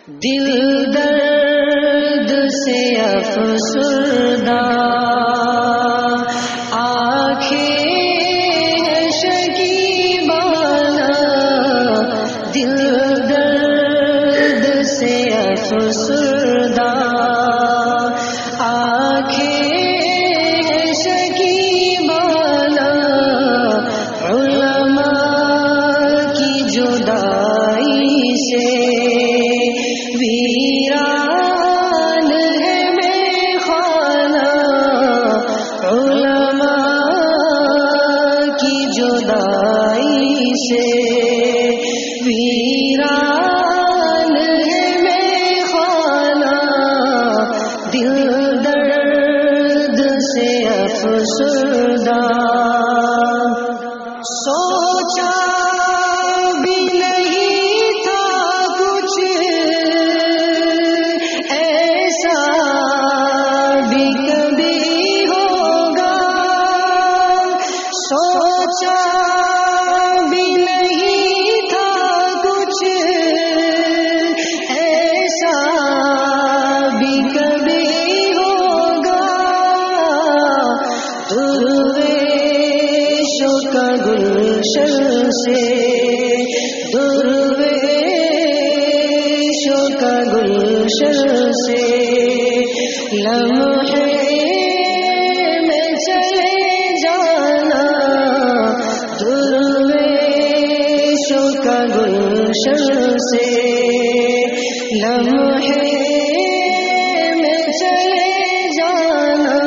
دل درد سے افسردہ آنکھیں ہیں شکیبانہ، دل درد سے افسردہ آنکھیں ہیں شکیبانہ، علماء کی جدائی سے ویران ہے میخانہ، علماء کی جدائی سے ویران ہے میخانہ، دل درد سے افسردہ۔ سوچا بھی نہیں تھا کچھ ایسا بھی کبھی ہوگا، سوچا بھی نہیں تھا کچھ ایسا بھی کبھی ہوگا، درویشوں کا گلشن سے، درویشوں کا گلشن سے لمحے میں چلے جانا، درویشوں کا گلشن سے لمحے میں چلے جانا،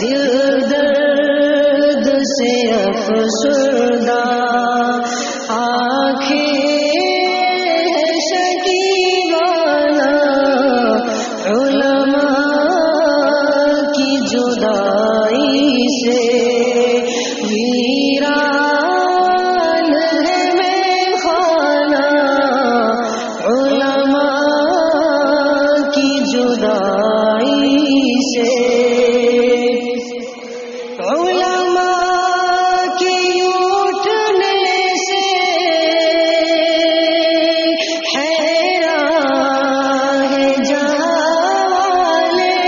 دل درد سے افسردہ آنکھیں ہیں شکیبانہ، علماء کی جدائی سے ویران ہے میخانہ، علماء کی جدائی سے، علماء کے اٹھنے سے حیران ہے جہاں والے،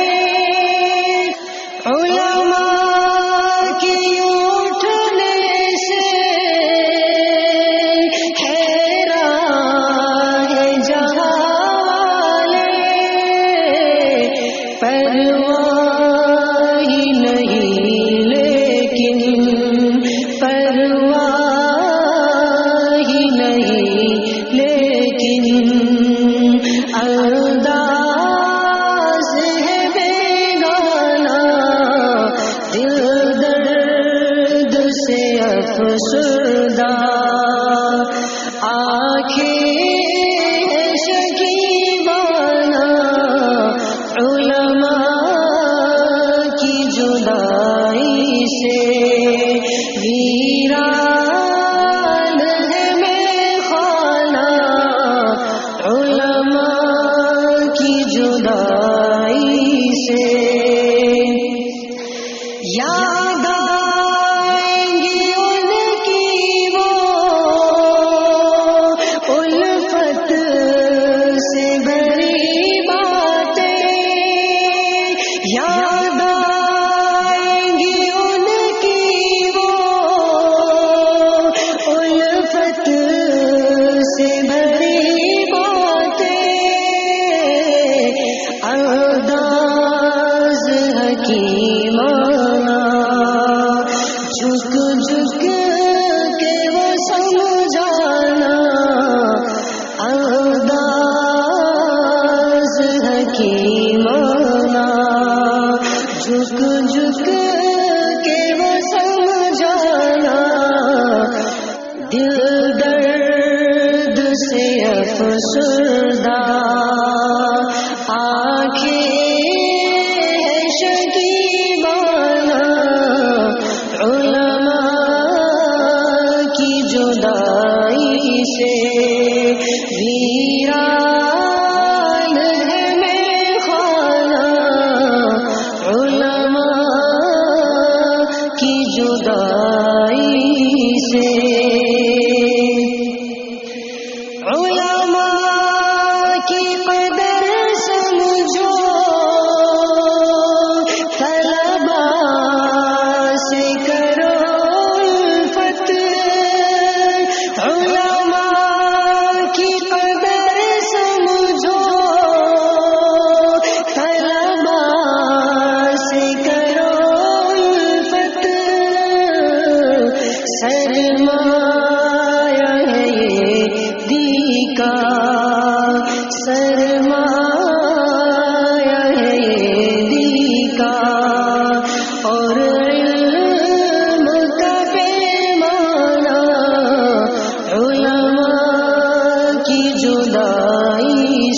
علماء کے اٹھنے سے حیران ہے جہاں والے، پرواہ ہی نہیں لیکن پرواہ ہی نہیں لیکن انداز ہے بیگانہ، دل درد سے افسردہ آنکھیں ہیں شکیبانہ، علماء کی جدائی سے ویران ہے میخانہ، علماء کی جدائی سے یاد آئیں گی ان کی وہ الفت سے بھری باتیں، یاد آئیں گی ان کی وہ الفت سے بھری باتیں، انداز حکیمانہ جھک جھک کے وہ سمجھانا، انداز حکیمانہ جھک جھک کے وہ سمجھانا، دل درد سے افسردہ آنکھیں ہیں شکیبانہ، علماء کی جدائی سے ویران ہے میخانہ، علماء کی جدائی سے، علماء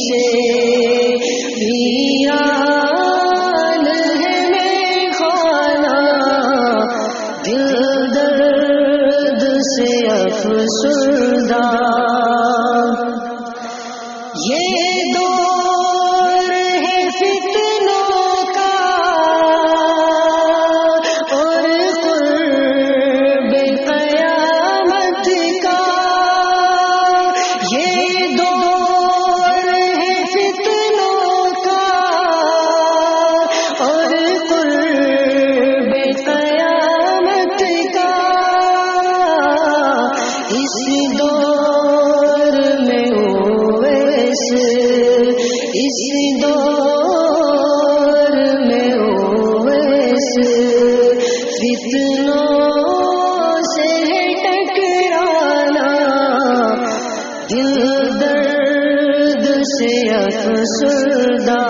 سے ویران ہے میخانہ، دل درد سے افسردہ، یہ دور ہے فتنوں کا اور قرب قیامت کا، یہ دور ہے فتنوں کا اور قرب قیامت کا، اس دور میں اویس، اس دور میں اویس فتنوں سے ہے ٹکرانا، دل درد سے افسردہ،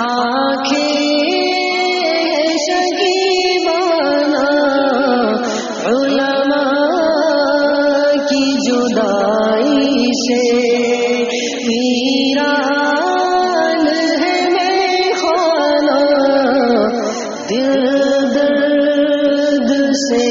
آنکھیں شکیبانہ علماء کی جدائی سے، ویران ہے میخانہ، دل درد سے